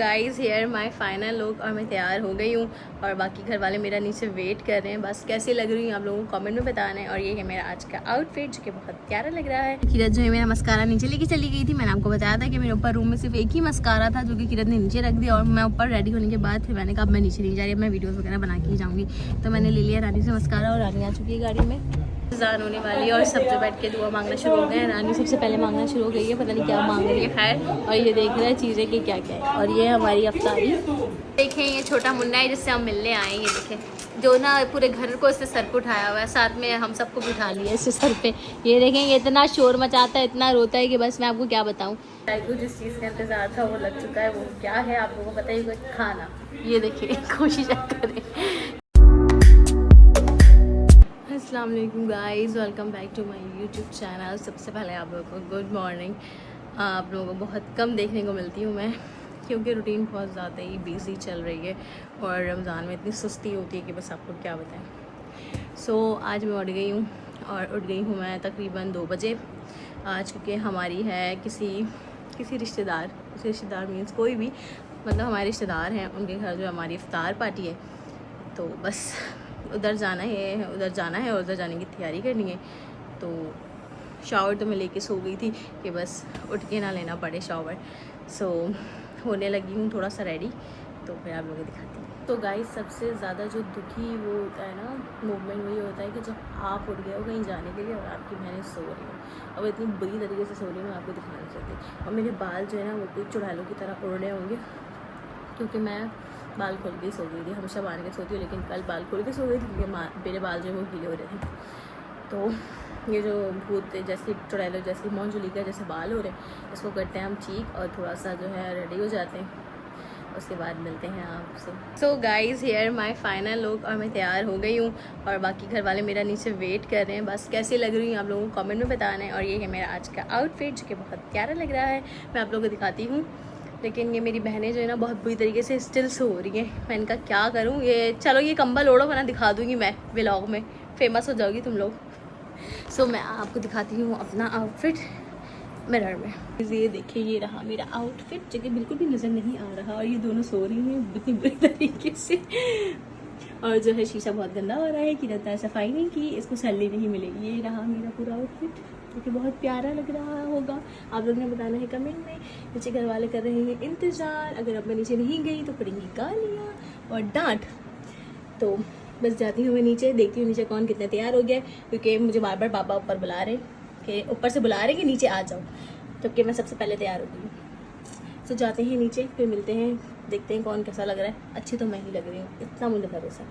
Guys hair my final look और मैं तैयार हो गई हूँ और बाकी घर वाले मेरा नीचे वेट कर रहे हैं। बस कैसी लग रही हूँ आप लोगों को कमेंट में बताना है। और ये है मेरा आज का आउटफिट जो कि बहुत प्यारा लग रहा है। किरत जो है मेरा मस्कारा नीचे लेके चली गई थी। मैंने आपको बताया था कि मेरे ऊपर रूम में सिर्फ एक ही मस्कारा था जो कि किरत ने नीचे रख दिया और मैं ऊपर रेडी होने के बाद फिर मैंने कहा मैं नीचे नहीं जा रही, मैं वीडियोज़ वगैरह बना के ही जाऊँगी। तो मैंने ले लिया रानी से मस्कारा और रानी आ चुकी है गाड़ी में। अज़ान होने वाली है और सब जो बैठ के दुआ मांगना शुरू हो गए हैं। रानी सबसे पहले मांगना शुरू हो गई है, पता नहीं क्या मांग रही है खैर। और ये देख रहे हैं चीज़ें कि क्या क्या है। और ये हमारी अफ्तारी देखें, ये छोटा मुन्ना है जिससे हम मिलने आए। ये देखें जो ना पूरे घर को इससे सर पे उठाया हुआ है, साथ में हम सबको भी उठा लिया इससे सर पे। ये देखें ये इतना शोर मचाता है, इतना रोता है कि बस मैं आपको क्या बताऊँ। को जिस चीज़ का इंतज़ार था वो लग चुका है। वो क्या है आप लोगों को पता ही, कोई खाना। ये देखिए कोशिश करें। अस्सलाम वालेकुम guys, welcome back to my YouTube channel. सबसे पहले आप लोगों को गुड मॉर्निंग। आप लोगों को बहुत कम देखने को मिलती हूँ मैं, क्योंकि रूटीन बहुत ज़्यादा ही बिजी चल रही है और रमज़ान में इतनी सुस्ती होती है कि बस आपको क्या बताएं। सो आज मैं उठ गई हूँ और उठ गई हूँ मैं तकरीबन 2 बजे आज, क्योंकि हमारी है किसी रिश्तेदार मीन्स कोई भी, मतलब हमारे रिश्तेदार हैं, उनके घर जो हमारी इफ्तार पार्टी है। तो बस उधर जाना है और उधर जाने की तैयारी करनी है। तो शावर तो मैं लेके सो गई थी कि बस उठ के ना लेना पड़े शावर। सो होने लगी हूँ थोड़ा सा रेडी, तो फिर आप लोगों को दिखाती हूँ। तो गाइस सबसे ज़्यादा जो दुखी वो होता है ना मूवमेंट, वही होता है कि जब आप उठ गए हो कहीं जाने के लिए और आपकी बहनें सो रही हो। अब इतनी बुरी तरीके से सो रही हूँ, मैं आपको दिखा नहीं सकती। और मेरे बाल जो है ना वो कोई चुड़ैलों की तरह उड़ रहे होंगे, क्योंकि मैं बाल खोल के सो गई थी। हमेशा बांध के सोती हूँ, लेकिन कल बाल खोल के सो गई थी क्योंकि मेरे बाल जो है वो गीले हो रहे थे। तो ये जो भूत जैसी चुड़ैलों जैसी मोंजुलिका जैसे बाल हो रहे हैं, इसको करते हैं हम ठीक और थोड़ा सा जो है रेडी हो जाते हैं, उसके बाद मिलते हैं आपसे। So guys here my final look और मैं तैयार हो गई हूँ और बाकी घर वाले मेरा नीचे वेट कर रहे हैं। बस कैसी लग रही हूँ आप लोगों को कमेंट में बताना है। और ये है मेरा आज का आउटफिट जो कि बहुत प्यारा लग रहा है, मैं आप लोगों को दिखाती हूँ। लेकिन ये मेरी बहनें जो है ना बहुत बुरी तरीके से स्टिल सो रही हैं। मैं इनका क्या करूँ। ये चलो ये कंबल ओढ़ो, वरना दिखा दूँगी मैं व्लॉग में, फेमस हो जाओगी तुम लोग। सो मैं आपको दिखाती हूँ अपना आउटफिट मिरर में। ये देखिए ये रहा मेरा आउटफिट जो कि बिल्कुल भी नज़र नहीं आ रहा। और ये दोनों सो रही हैं इतनी बुरी तरीके से। और जो है शीशा बहुत गंदा हो रहा है कि रहता है, सफाई नहीं की, इसको सैलरी नहीं मिलेगी। ये रहा मेरा पूरा आउटफिट क्योंकि बहुत प्यारा लग रहा होगा। आप लोग ने बताना है कमेंट में। नीचे घर वाले कर रहे हैं इंतज़ार, अगर अब मैं नीचे नहीं गई तो पड़ेंगी गालियाँ और डांट। तो बस जाती हूँ मैं नीचे, देखती हूँ नीचे कौन कितने तैयार हो गया, क्योंकि मुझे बार बार पापा ऊपर बुला रहे कि ऊपर से बुला रहे कि नीचे आ जाओ, जबकि मैं सबसे पहले तैयार होती हूँ। तो जाते हैं नीचे, फिर मिलते हैं, देखते हैं कौन कैसा लग रहा है। अच्छी तो मैं ही लग रही हूँ, इतना मुझे भरोसा।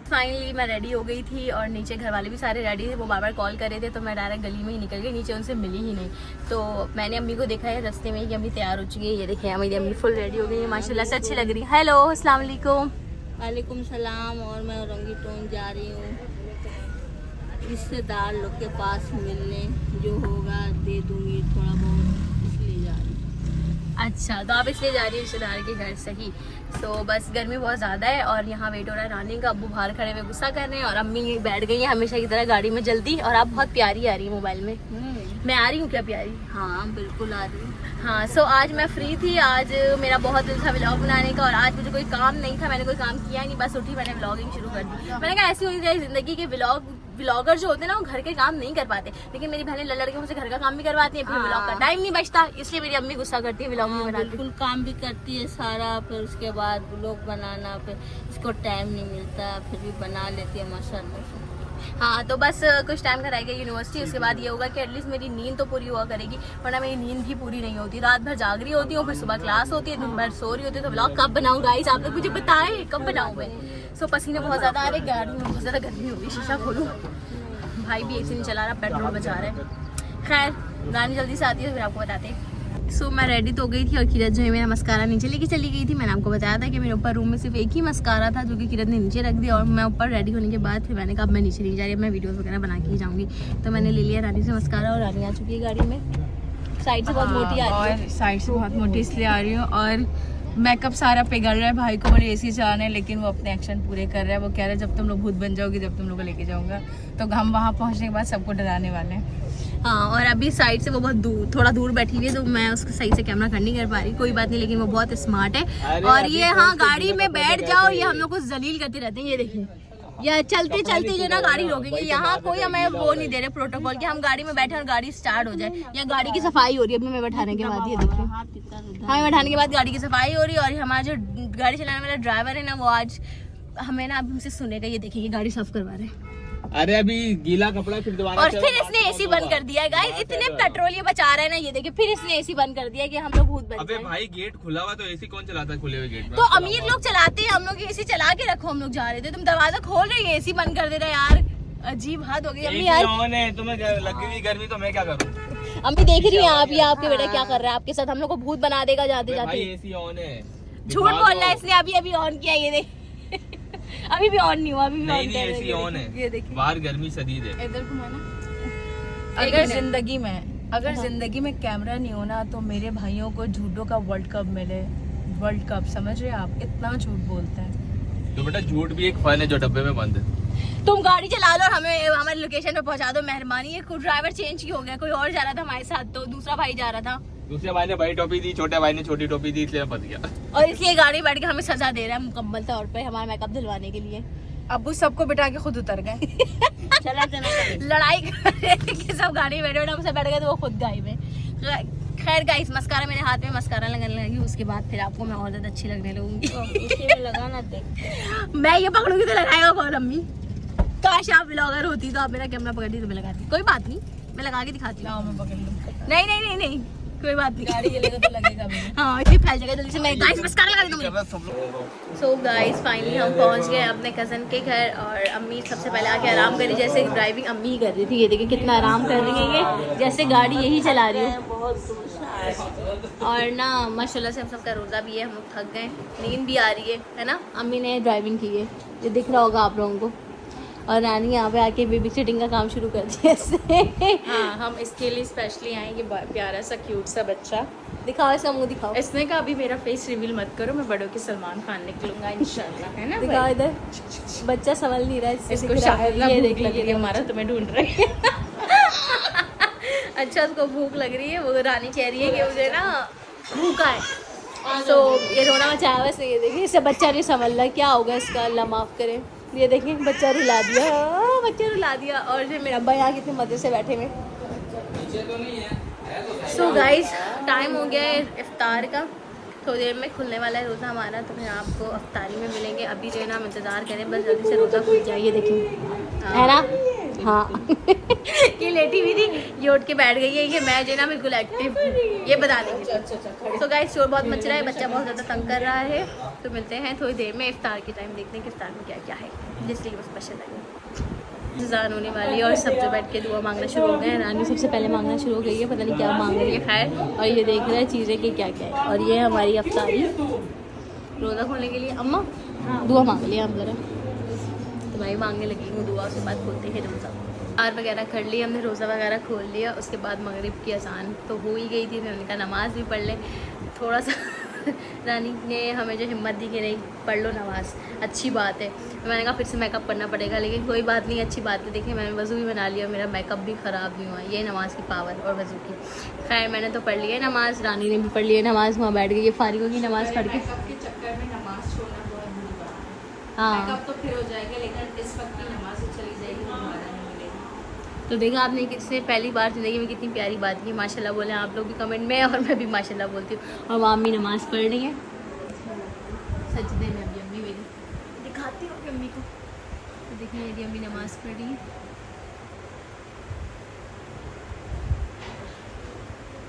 फाइनली मैं रेडी हो गई थी और नीचे घर वाले भी सारे रेडी थे। वो बार बार कॉल कर रहे थे तो मैं डायरेक्ट गली में ही निकल गई, नीचे उनसे मिली ही नहीं। तो मैंने अम्मी को देखा है रास्ते में कि अम्मी तैयार हो चुकी है। ये देखिए मेरी अम्मी फुल रेडी हो गई है, माशाल्लाह से अच्छी लग रही है। हेलो अस्सलाम वालेकुम। वालेकुम सलाम। और मैं रंगीटोन जा रही हूँ रिश्तेदार लोग के पास मिलने, जो होगा दे दूँगी थोड़ा बहुत, इसलिए जा रही हूँ। अच्छा तो आप इसलिए जा रही है रिश्तेदार के घर से ही। तो बस गर्मी बहुत ज़्यादा है और यहाँ वेट हो रहा है रानी का। अब्बू बाहर खड़े हुए गुस्सा कर रहे हैं और अम्मी बैठ गई हैं हमेशा की तरह गाड़ी में जल्दी। और आप बहुत प्यारी आ रही है मोबाइल में। मैं आ रही हूँ क्या प्यारी? हाँ बिल्कुल आ रही हूँ। हाँ सो आज मैं फ्री थी, आज मेरा बहुत दिल था व्लॉग बनाने का और आज मुझे कोई काम नहीं था, मैंने कोई काम किया नहीं, बस उठी मैंने व्लॉगिंग शुरू कर दी। मैंने कहा ऐसी होनी चाहिए ज़िंदगी के व्लॉगर जो होते हैं ना वो घर के काम नहीं कर पाते, लेकिन मेरी बहनें लड़के मुझसे घर का काम भी करवाती हैं, फिर व्लॉग का टाइम नहीं बचता, इसलिए मेरी अम्मी गुस्सा करती है व्लॉग नहीं बनाती। बिल्कुल काम भी करती है सारा, फिर उसके बाद व्लॉग बनाना, फिर इसको टाइम नहीं मिलता, फिर भी बना लेती है माशाल्लाह से। हाँ तो बस कुछ टाइम का रहेगा यूनिवर्सिटी, उसके बाद ये होगा कि एटलीस्ट मेरी नींद तो पूरी हुआ करेगी, वरना मेरी नींद भी पूरी नहीं होती। रात भर जाग रही होती हूँ, फिर सुबह क्लास होती है, दिन भर सो रही होती है। तो व्लॉग कब बनाऊँ गाइस, आप लोग मुझे बताएं कब बनाऊँ मैं। सो पसीने बहुत ज़्यादा आ रहे, गाड़ी में बहुत ज़्यादा गर्मी होगी। शीशा खोलूँ, भाई भी एसी नहीं चला रहा, पेट्रोल बचा रहे हैं। खैर रानी जल्दी से आती है फिर आपको बताते हैं। सो मैं रेडी तो हो गई थी और किरत जो है मेरा मस्कारा नीचे लेके चली गई थी। मैंने आपको बताया था कि मेरे ऊपर रूम में सिर्फ एक ही मस्कारा था जो कि किरत ने नीचे रख दिया और मैं ऊपर रेडी होने के बाद फिर मैंने कहा मैं नीचे नहीं जा रही, मैं वीडियोस वगैरह बना के ही जाऊँगी। तो मैंने ले लिया रानी से मस्कारा और रानी आ चुकी है गाड़ी में। साइड से बहुत मोटी आ रही है, साइड से बहुत मोटी इसलिए आ रही हूँ और मेकअप सारा पिघल रहा है। भाई को बड़े एसी चलाने हैं, लेकिन वो अपने एक्शन पूरे कर रहा है। वो कह रहा है जब तुम लोग भूत बन जाओगे, जब तुम लोग को लेके जाऊंगा। तो हम वहाँ पहुँचने के बाद सबको डराने वाले हैं। हाँ, और अभी साइड से वो बहुत दूर, थोड़ा दूर बैठी हुई है, तो मैं उसको सही से कैमरा कर नहीं कर पा रही। कोई बात नहीं, लेकिन वो बहुत स्मार्ट है। और ये हाँ, गाड़ी में बैठ जाओ, ये हम लोग को जलील करते रहते हैं। ये देखिए, या चलते चलते जो ना गाड़ी रोकेंगे। यहाँ कोई हमें वो नहीं दे रहे प्रोटोकॉल कि हम गाड़ी में बैठे और गाड़ी स्टार्ट हो जाए, या गाड़ी की सफाई हो रही है अभी मैं बैठाने के बाद। ये देखिए, हमें बैठाने के बाद गाड़ी की सफाई हो रही है। और हमारा जो गाड़ी चलाने वाला ड्राइवर है ना, वो आज हमें ना, अब हमसे सुनेगा। ये देखिए, ये गाड़ी साफ करवा रहे हैं। अरे अभी गीला कपड़ा फिर दोबारा, और फिर इसने एसी बंद कर दिया है गाइस। इतने पेट्रोल ये बचा रहा है ना, ये देखिए, फिर इसने एसी बंद कर दिया कि हम लोग भूत बच अबे जाएं। भाई गेट खुला हुआ, तो एसी कौन चलाता है खुले हुए गेट में? तो अमीर लोग चलाते हैं, हम लोग एसी चला के रखो। हम लोग जा रहे थे, तुम दरवाजा खोल रही है, एसी बंद कर दे रहे यार। अजीब हद हो गई अम्मी यार। ऑन है, तुम्हें लग गई गर्मी तो मैं क्या करूं? अम्मी देख रही है आप, ये आपके बेटा क्या कर रहा है आपके साथ। हम लोग को भूत बना देगा जाते भाई जाते। एसी ऑन है। झूठ बोल रहा है इसने, अभी अभी ऑन किया। ये देख अभी भी ऑन नहीं हुआ, अभी भी नहीं ऑन नहीं, कर एसी ऑन ये है। देखिए, बाहर गर्मी शदीद है। इधर घुमाना। अगर जिंदगी में कैमरा नहीं होना तो मेरे भाइयों को जूडो का वर्ल्ड कप मिले। वर्ल्ड कप, समझ रहे आप? इतना झूठ बोलते हैं। तो बेटा झूठ भी एक फन है जो डब्बे में बंद है। तुम गाड़ी चला लो और हमें हमारे लोकेशन पे पहुंचा दो, मेहरबानी। ये ड्राइवर चेंज ही हो गया, कोई और जा रहा था हमारे साथ, तो दूसरा भाई जा रहा था। दूसरे भाई ने बड़ी टोपी दी, छोटे भाई ने छोटी टोपी दी, इसलिए फंस गया। और इसलिए गाड़ी बैठ के हमें सजा दे रहा है मुकम्मल तौर पे हमारा मेकअप दिलवाने के लिए। अबू सबको बिठा के खुद उतर गए। लड़ाई कर रहे थे कि सब गाड़ी में बैठे और हमसे बैठ गए, तो वो खुद गाड़ी में। खैर गाइस, मस्कारा मेरे हाथ में मस्कारा लगाने लगी, उसके बाद फिर आपको मैं और ज्यादा अच्छी लगने लगूंगी। लगाना दे, मैं ये पकड़ूंगी तो लगाएगा कौन? अम्मी, काश आप ब्लॉगर होती तो आप मेरा कैमरा पकड़ती तो मैं लगाती। कोई बात नहीं, मैं लगा के दिखाती हूँ। मैं पकड़ लूं। नहीं नहीं नहीं नहीं, कोई बात नहीं। गाड़ी चलेगा तो लगेगा भी। हाँ, इतनी फैल जाएगा जल्दी से। मैं गाइस मस्कारा लगा देती हूँ। सो गाइस, फाइनली हम पहुंच गए अपने कज़न के घर। और अम्मी सबसे पहले आके आराम करी, जैसे ड्राइविंग अम्मी ही कर रही थी। ये देखिए कितना आराम कर रही है ये, जैसे गाड़ी यही चला रही है। बहुत दूर से आए। और ना माशाल्लाह से हम सबका रोज़ा भी है, हम लोग थक गए, नींद भी आ रही है ना। अम्मी ने ड्राइविंग की है, ये दिख रहा होगा आप लोगों को। और रानी यहाँ पे आके बेबी सिटिंग का काम शुरू कर दिया इसने। हाँ, हम इसके लिए स्पेशली आए। ये प्यारा सा क्यूट सा बच्चा। दिखाओ इसका मुंह, दिखाओ। इसने कहा अभी मेरा फेस रिवील मत करो, मैं बड़ों के सलमान खान निकलूंगा इंशाल्लाह, है ना दिखाओ भाई? इधर, बच्चा संभल नहीं रहा है, इसको शायद ना ये भूख देख लग रही है, हमारा तुम्हें ढूंढ रही है। अच्छा, उसको भूख लग रही है। वो रानी कह रही है कि मुझे ना भूखा है। तो ये रोना मचाया हुआ इसने। ये देखिए, इससे बच्चा नहीं संभल रहा, क्या होगा इसका, अल्लाह माफ़ करे। ये देखिए, बच्चा रुला दिया, बच्चा रुला दिया। और जो मेरा अब्बा यहाँ कितने मज़े से बैठे हुए। सो गाइस, टाइम हो गया है इफ्तार का, थोड़ी देर में खुलने वाला है रोज़ा हमारा, तो फिर आपको अफ्तारी में मिलेंगे। अभी जो है ना हम इंतज़ार करें, बस जल्दी से रोज़ा खुल जाए। ये देखिए, है ना? हाँ। ये लेटी हुई थी, ये उठ के बैठ गई है। ये मैं जो है ना बिल्कुल एक्टिव, ये बता देंगे। तो गाइस, शोर बहुत मच रहा है, बच्चा बहुत ज़्यादा तंग कर रहा है। तो मिलते हैं थोड़ी देर में इफ्तार के टाइम, देखते हैं कि इफ्तार में क्या क्या है, जिसके लिए स्पेशल है। इंतज़ार होने वाली है और सब जो बैठ के दुआ मांगना शुरू हो गए हैं। रानी सबसे पहले मांगना शुरू हो गई है, पता नहीं क्या मांग रही है। खैर, और ये देख रहे हैं चीज़ें कि क्या क्या है। और ये हमारी अफ्तारी रोज़ा खोलने के लिए। अम्मा दुआ मांग लिया हम ज़रा, तो भाई मांगने लगी हूँ दुआ, उसके बाद खोलते हैं रोज़ा। आर वगैरह कर ली हमने, रोज़ा वगैरह खोल लिया। उसके बाद मगरिब की अजान तो हो ही गई थी, मैंने कहा नमाज़ भी पढ़ लें थोड़ा सा। रानी ने हमें जो हिम्मत दी कि नहीं पढ़ लो नमाज़, अच्छी बात है। मैंने कहा फिर से मेकअप करना पड़ेगा, लेकिन कोई बात नहीं, अच्छी बात है। देखिए, मैंने वज़ू भी बना लिया, मेरा मेकअप भी ख़राब नहीं हुआ। ये नमाज़ की पावर और वज़ू की। खैर, मैंने तो पढ़ लिया नमाज़, रानी ने भी पढ़ लिया नमाज़। वहाँ बैठ गई, ये फारिग होगी नमाज़ पढ़ के। चक्कर में नमाज छोड़ना बहुत बुरी बात है। हाँ, मेकअप तो फिर हो जाएगा, लेकिन इस वक्त की नमाज चली जाएगी, दोबारा नहीं मिलेगी। तो देखा आपने किससे पहली बार ज़िंदगी में कितनी प्यारी बात की। माशाल्लाह बोले आप लोग भी कमेंट में, और मैं भी माशाल्लाह बोलती हूँ। और वहाँ अम्मी नमाज़ पढ़ रही है सजदे में। अभी अम्मी मेरी दिखाती हूँ अम्मी को, तो देखिए मेरी अम्मी नमाज़ पढ़ रही है।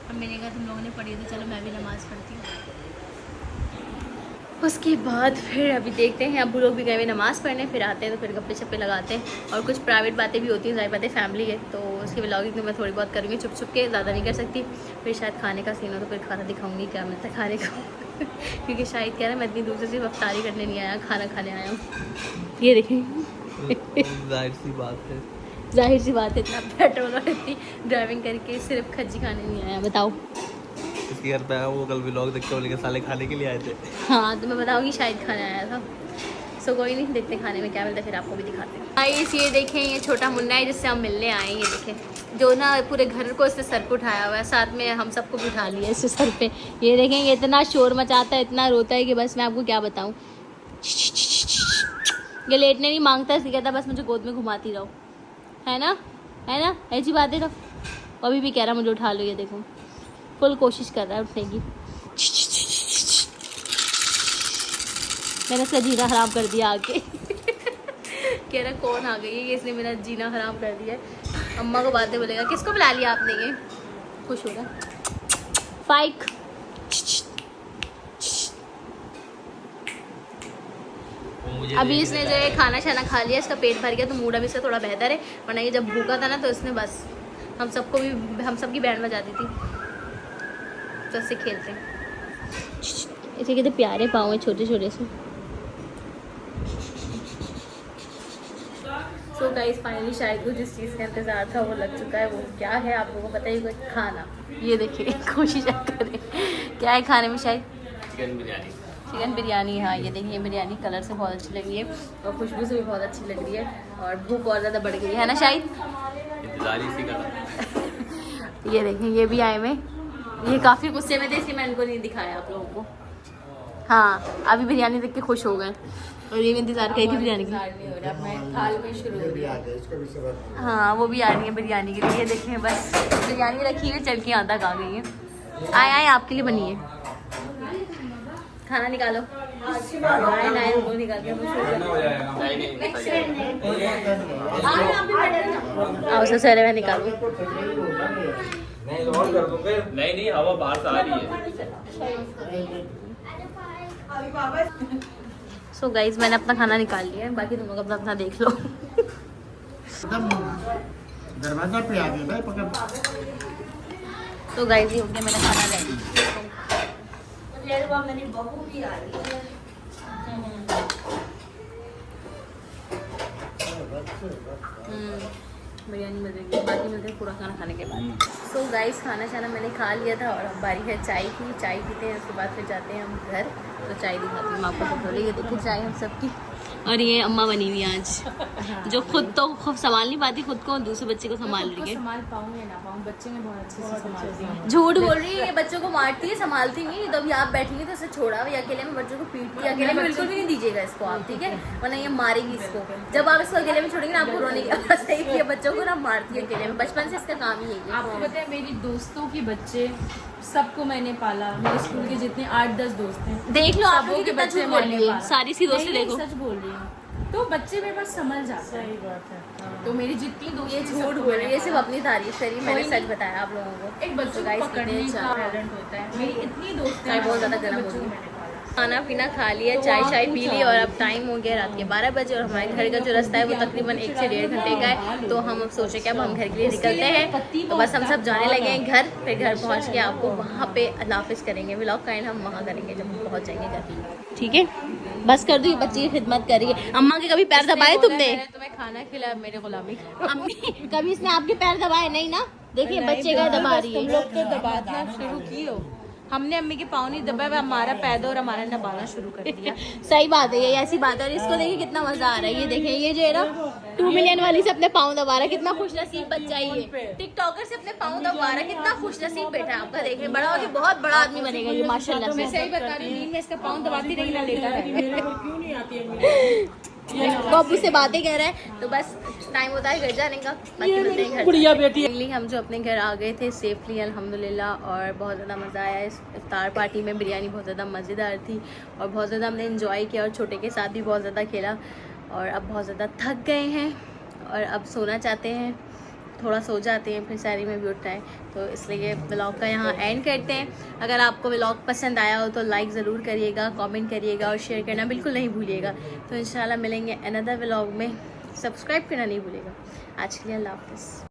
अब मैंने कहा तुम लोगों ने पढ़ी तो चलो मैं भी नमाज़ पढ़ती हूँ। उसके बाद फिर अभी देखते हैं, अबू लोग भी गए हुए नमाज़ पढ़ने, फिर आते हैं तो फिर गप्पे शप्पे लगाते हैं। और कुछ प्राइवेट बातें भी होती हैं, ज़ाहिर बात है फैमिली है, तो उसकी व्लॉगिंग तो मैं थोड़ी बहुत करूँगी छुप छुप के, ज़्यादा नहीं कर सकती। फिर शायद खाने का सीन हो तो फिर खाना दिखाऊंगी क्या मिलता है खाने का। क्योंकि शायद कह रहा है मैं इतनी दूर से सिर्फ अफ्तारी करने नहीं आया, खाना खाने आया हूँ। ये देखें, जाहिर सी बात है, जाहिर सी बात है, इतना पेट्रोल और इतनी ड्राइविंग करके सिर्फ खज्जी खाने नहीं आया। बताओ, इसके घर पे आया वो कल व्लॉग देख के बोले कि साले खाने के लिए आए थे। हाँ, तो मैं बताऊँगी शायद खाने आया था। सो कोई नहीं, देखते खाने में क्या मिलता है, फिर आपको भी दिखाते हैं। ये देखिए, ये छोटा मुन्ना है जिससे हम मिलने आए हैं। ये देखें, जो ना पूरे घर को इसने सर पे उठाया हुआ है, साथ में हम सबको भी उठा लिया इससे सर पे। ये देखेंगे इतना शोर मचाता है, इतना रोता है कि बस मैं आपको क्या बताऊँ। ये लेटने नहीं मांगता, इसलिए कहता बस मुझे गोद में घुमाती रहो, है ना ऐसी बातें। तो अभी भी कह रहा मुझे उठा लो, ये देखो फुल कोशिश कर रहा है उठने की। मैंने इसका जीना हराम कर दिया आके। कह रहा कौन आ गई है, इसने मेरा जीना हराम कर दिया। अम्मा को बातें बोलेगा, किसको बुला लिया आपने, ये खुश होगा। फाइक अभी इसने जो है खाना शाना खा लिया, इसका पेट भर गया तो मूड अभी इसका थोड़ा बेहतर है, वरना ये जब भूखा था ना तो इसने बस हम सबकी बैंड बजा दी थी। तो इससे खेलते हैं, इसे कितने प्यारे पाँव हैं, छोटे छोटे से। सो गाइस फाइनली शायद को जिस चीज़ का इंतज़ार था वो लग चुका है। वो क्या है आप लोगों को पता ही, कोई खाना। ये देखिए कोशिश करें क्या है खाने में। शायद चिकन बिरयानी। हाँ ये देखिए बिरयानी कलर से बहुत अच्छी लगी है और खुशबू से भी बहुत अच्छी लग रही है, और भूख और ज़्यादा बढ़ गई है ना शायद। ये देखें ये भी आए में, ये काफ़ी गुस्से में थे इसलिए मैं इनको नहीं दिखाया आप लोगों को। हाँ अभी बिरयानी देख के खुश हो गए, और ये भी इंतज़ार करी थी बिरयानी की। हाँ वो भी आ रही है बिरयानी के लिए। ये देखें बस बिरयानी रखी है, चल के यहाँ तक आ गई है। आए आपके लिए बनी है, खाना निकालो। आओ सबसे पहले मैं निकालूं। नहीं हवा बाहर से आ रही है। सो गाइज मैंने अपना खाना निकाल लिया है, बाकी तुम लोग अपना देख लो। दरवाजा पे आ गया पकड़। तो गाइज ये हो गया मेरा खाना रेडी। मेरी बहू भी आ रही है। बिरयानी मिल रही है, बाकी मिलते हैं पूरा खाना खाने के बाद। सो गाइस खाना शाना मैंने खा लिया था और अब बारी है चाय की। चाय पीते हैं, उसके बाद फिर जाते हैं हम घर। तो चाय दिखाती हूँ आपको। तो बोले ये देखिए चाय हम सबकी, और ये अम्मा बनी हुई आज, जो खुद तो संभाल नहीं पाती खुद को, दूसरे बच्चे को संभाल रही है। संभाल पाऊँ या ना पाऊँ, बच्चे में बहुत अच्छे से संभालती हूँ। झूठ बोल रही है, ये बच्चों को मारती है, संभालती नहीं। तो अभी आप बैठेंगे तो इसे छोड़ा हुआ अकेले में बच्चों को पीटती है, अकेले में बिल्कुल भी नहीं दीजिएगा इसको आप, ठीक है, वरना ये मारेगी इसको। जब आप इसको अकेले में छोड़ेंगे ना आपको रोने की आवाज़ आएगी। बच्चों को ना मारती है अकेले में, बचपन से इसका काम ही है। आपको पता है मेरी दोस्तों के बच्चे सबको मैंने पाला, मेरे स्कूल के जितने 8-10 दोस्त हैं, देख लो आप सबों के बच्चे मैंने बोल रही है, पाला। सारी सी दोस्ती नहीं, देखो। सच बोल रही हूँ, तो बच्चे मेरे पास समझ जाते हैं। तो मेरी जितनी दोस्त ये झूठ बोल रही है, सिर्फ अपनी तारीफ करी, मैंने सच बताया आप लोगों को। एक बच्चों को पकड़ने का टैलेंट होता है। मेरी इतनी दोस्तें चाय बहुत ज़्यादा गर्म हो रही है। खाना पीना खा लिया, चाय शाय पी ली, और अब टाइम हो गया रात के 12 बजे, और हमारे घर का जो रास्ता है वो तकरीबन 1 से 1.5 घंटे का है। तो हम अब सोचे कि अब हम घर के लिए निकलते हैं। तो बस हम सब जाने लगे हैं घर। फिर घर पहुंच के आपको वहाँ पे अल्लाह हाफ़िज़ करेंगे, व्लॉग का एंड हम वहाँ करेंगे जब पहुँच जाएंगे घर, ठीक है। बस कर दो, ये बच्ची की खिदमत कर रही है। अम्मा के कभी पैर दबाए तुमने? तुम्हें खाना खिलाया, मेरे गुलामी। अम्मी कभी इसने आपके पैर दबाए नहीं ना? देखिए बच्चे का दबा रही है। तुम लोग तो दबाना शुरू की हो, हमने अम्मी के पाँव नहीं दबाए, हमारा पैदा और हमारा नबाना शुरू कर दिया। सही बात है, ये ऐसी बात है। और इसको देखिए कितना मजा आ रहा है। ये देखें ये जो है ना 2 मिलियन वाली से अपने पाँव दबा रहा है, कितना खुशनसीब बच्चा है ये। टिकटॉकर से अपने पाँव दबा रहा है, कितना खुशनसीब बेटा है आपका। देखिए बड़ा होकर बहुत बड़ा आदमी बनेगा ये माशाल्लाह से। सही बता रही हूँ, नींद में इसका पाँव दबाती रही ना लेता बब्बू से बातें कह रहा है। तो बस टाइम होता है घर जाने का, बाकी मिलते हैं घर। बढ़िया बेटी। हम जो अपने घर आ गए थे सेफली अल्हम्दुलिल्लाह, और बहुत ज़्यादा मज़ा आया इस इफ्तार पार्टी में। बिरयानी बहुत ज़्यादा मज़ेदार थी और बहुत ज़्यादा हमने इन्जॉय किया, और छोटे के साथ भी बहुत ज़्यादा खेला। और अब बहुत ज़्यादा थक गए हैं और अब सोना चाहते हैं, थोड़ा सो जाते हैं, फिर सारी में भी उठना है। तो इसलिए व्लॉग का यहाँ एंड करते हैं। अगर आपको व्लॉग पसंद आया हो तो लाइक ज़रूर करिएगा, कमेंट करिएगा और शेयर करना बिल्कुल नहीं भूलिएगा। तो इंशाल्लाह मिलेंगे अनदर व्लॉग में। सब्सक्राइब करना नहीं भूलिएगा। आज के लिए अल्लाह हाफ़िज़।